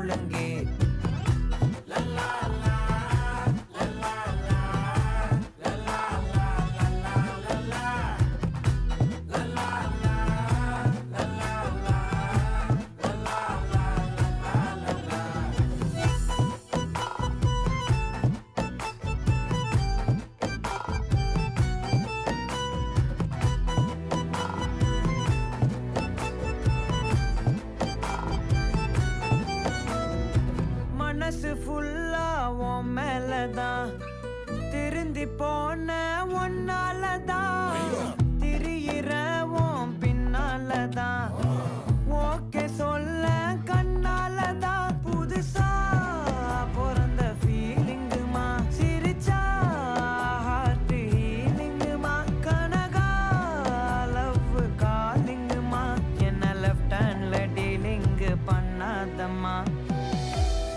ஒழுங்கே மனசு ஃபுல்லா உன் மேலதான் திருந்தி போன ஒன்னாலதான் திரியிற உன் பின்னாலதான் ஓகே சொல்ல